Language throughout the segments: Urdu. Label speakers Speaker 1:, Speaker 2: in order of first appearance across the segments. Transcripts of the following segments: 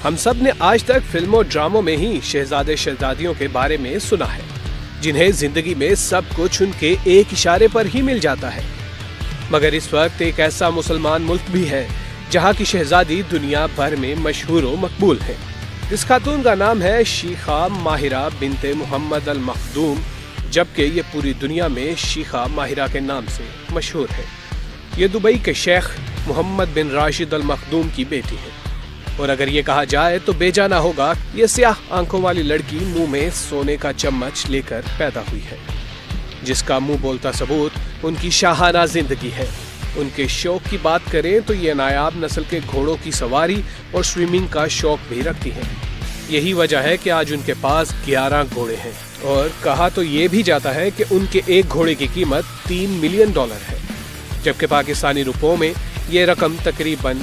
Speaker 1: ہم سب نے آج تک فلموں ڈراموں میں ہی شہزادے شہزادیوں کے بارے میں سنا ہے، جنہیں زندگی میں سب کچھ ان کے ایک اشارے پر ہی مل جاتا ہے۔ مگر اس وقت ایک ایسا مسلمان ملک بھی ہے جہاں کی شہزادی دنیا بھر میں مشہور و مقبول ہے۔ اس خاتون کا نام ہے شیخہ ماہرہ بنت محمد المخدوم، جبکہ یہ پوری دنیا میں شیخہ ماہرہ کے نام سے مشہور ہے۔ یہ دبئی کے شیخ محمد بن راشد المخدوم کی بیٹی ہے، اور اگر یہ کہا جائے تو بے جانا ہوگا، یہ سیاہ آنکھوں والی لڑکی منہ میں سونے کا چمچ لے کر پیدا ہوئی ہے، جس کا منہ بولتا ثبوت ان کی شاہانہ زندگی ہے۔ ان کے شوق کی بات کریں تو یہ نایاب نسل کے گھوڑوں کی سواری اور سوئمنگ کا شوق بھی رکھتی ہیں۔ یہی وجہ ہے کہ آج ان کے پاس 11 گھوڑے ہیں، اور کہا تو یہ بھی جاتا ہے کہ ان کے ایک گھوڑے کی قیمت $3 ملین ہے، جبکہ پاکستانی روپوں میں یہ رقم تقریباً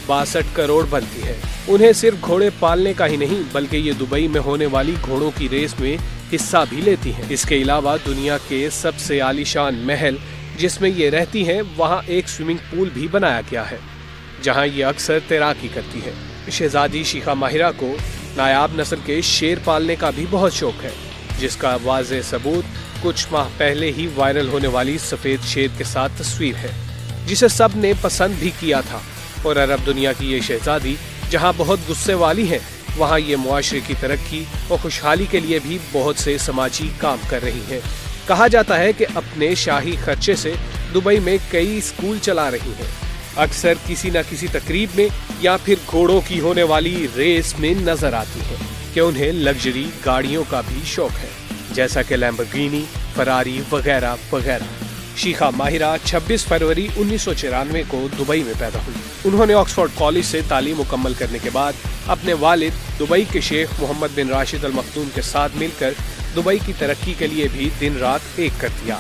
Speaker 1: 62 کروڑ بنتی ہے۔ انہیں صرف گھوڑے پالنے کا ہی نہیں بلکہ یہ دبئی میں ہونے والی گھوڑوں کی ریس میں حصہ بھی لیتی ہیں۔ اس کے علاوہ دنیا کے سب سے عالی شان محل جس میں یہ رہتی ہیں، وہاں ایک سوئمنگ پول بھی بنایا گیا ہے جہاں یہ اکثر تیراکی کرتی ہے۔ شہزادی شیخہ ماہرہ کو نایاب نسل کے شیر پالنے کا بھی بہت شوق ہے، جس کا واضح ثبوت کچھ ماہ پہلے ہی وائرل ہونے والی سفید شیر کے ساتھ تصویر ہے، جسے سب نے پسند بھی کیا تھا۔ اور عرب دنیا کی یہ شہزادی جہاں بہت غصے والی ہے، وہاں یہ معاشرے کی ترقی اور خوشحالی کے لیے بھی بہت سے سماجی کام کر رہی ہیں۔ کہا جاتا ہے کہ اپنے شاہی خرچے سے دبئی میں کئی اسکول چلا رہی ہیں، اکثر کسی نہ کسی تقریب میں یا پھر گھوڑوں کی ہونے والی ریس میں نظر آتی ہیں کہ انہیں لگژری گاڑیوں کا بھی شوق ہے، جیسا کہ لیمبورگینی، فراری وغیرہ وغیرہ۔ شیخہ ماہرہ 26 فروری 1994 کو دبئی میں پیدا ہوئی۔ انہوں نے آکسفورڈ کالج سے تعلیم مکمل کرنے کے بعد اپنے والد دبئی کے شیخ محمد بن راشد المخدوم کے ساتھ مل کر دبئی کی ترقی کے لیے بھی دن رات ایک کر دیا۔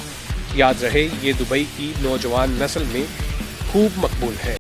Speaker 1: یاد رہے، یہ دبئی کی نوجوان نسل میں خوب مقبول ہے۔